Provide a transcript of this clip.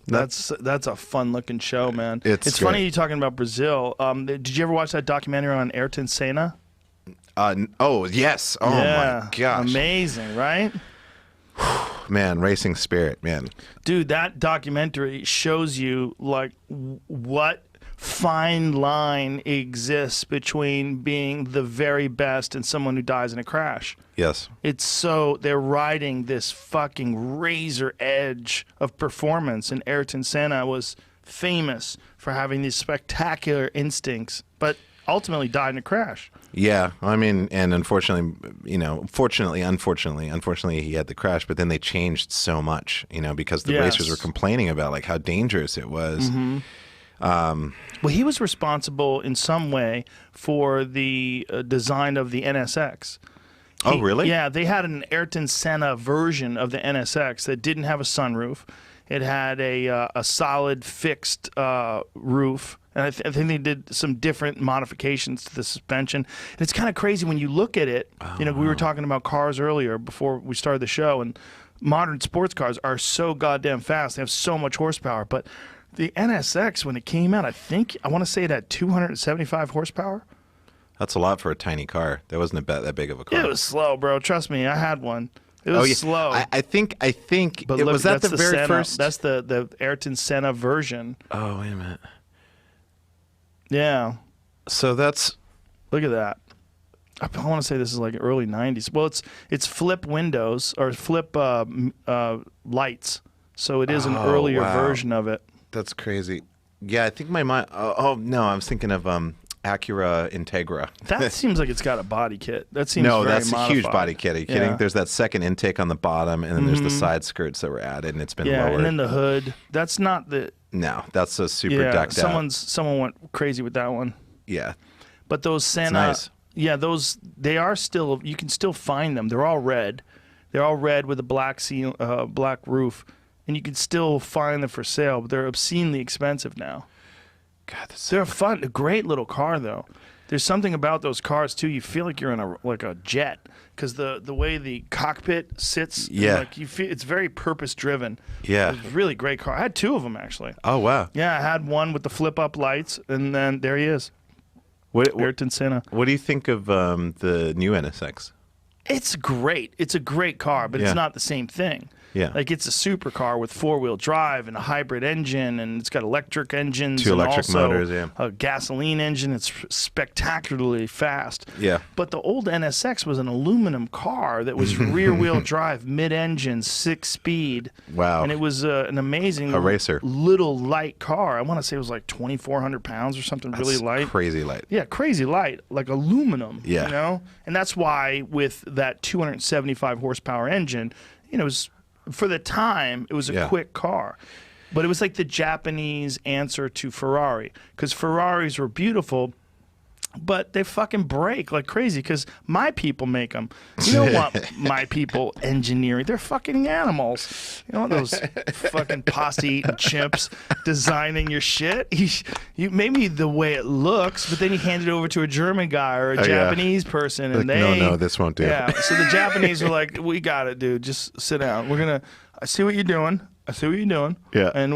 That's a fun looking show, man. It's great. funny you talking about Brazil. Did you ever watch that documentary on Ayrton Senna? Oh yes. Oh my gosh. Amazing, right? Man, racing spirit, man. Dude, that documentary shows you like what fine line exists between being the very best and someone who dies in a crash. Yes. It's so they're riding this fucking razor edge of performance, and Ayrton Senna was famous for having these spectacular instincts, but ultimately died in a crash. Yeah, I mean, and unfortunately, unfortunately, he had the crash. But then they changed so much, because the racers were complaining about like how dangerous it was. Mm-hmm. Well, he was responsible in some way for the design of the NSX. Oh, really? Yeah, they had an Ayrton Senna version of the NSX that didn't have a sunroof. It had a solid fixed roof. And I think they did some different modifications to the suspension. And it's kind of crazy when you look at it. Oh, we were talking about cars earlier before we started the show, and modern sports cars are so goddamn fast. They have so much horsepower. But the NSX, when it came out, I want to say it had 275 horsepower. That's a lot for a tiny car. That wasn't that big of a car. It was slow, bro. Trust me, I had one. It was slow. I think But it look, was that that's the very Senna, first. That's the Ayrton Senna version. Oh, wait a minute. Yeah. So that's. Look at that. I want to say this is like early 90s. Well, it's flip windows or flip lights. So it is an earlier version of it. That's crazy. Yeah, I think my mind. Oh no, I was thinking of Acura Integra. That seems like it's got a body kit. That seems no, very that's modified. a huge body kit. Are you kidding? There's that second intake on the bottom, and then there's the side skirts that were added, and it's been lowered. And then the hood. That's not the. No, that's a super decked out. Someone went crazy with that one. Yeah, but those Senna, nice. Yeah, they are still. You can still find them. They're all red. They're all red with a black black roof, and you can still find them for sale. But they're obscenely expensive now. God, they're fun. A great little car though. There's something about those cars too. You feel like you're in a jet because the way the cockpit sits. Yeah. Like you feel it's very purpose driven. Yeah. It's a really great car. I had two of them actually. Oh wow. Yeah, I had one with the flip up lights, and then there he is. Ayrton Senna. What do you think of the new NSX? It's great. It's a great car, but it's not the same thing. Yeah. Like it's a supercar with 4-wheel drive and a hybrid engine, and it's got electric engines. Two and electric also motors, yeah. A gasoline engine. It's spectacularly fast. Yeah. But the old NSX was an aluminum car that was rear-wheel drive, mid-engine, 6-speed. Wow. And it was an amazing racer. Little light car. I want to say it was like 2,400 pounds or something. That's really light. Crazy light. Yeah, crazy light, like aluminum. Yeah. You know? And that's why with that 275 horsepower engine, it was, for the time, it was a quick car. But it was like the Japanese answer to Ferrari, because Ferraris were beautiful, but they fucking break like crazy because my people make them. You don't want my people engineering. They're fucking animals. You don't want those fucking pasta-eating chimps designing your shit. You maybe the way it looks, but then you hand it over to a German guy or a Japanese person, and like, no, this won't do. Yeah, so the Japanese are like, we got it, dude. Just sit down. I see what you're doing. I see what you're doing. Yeah. And we're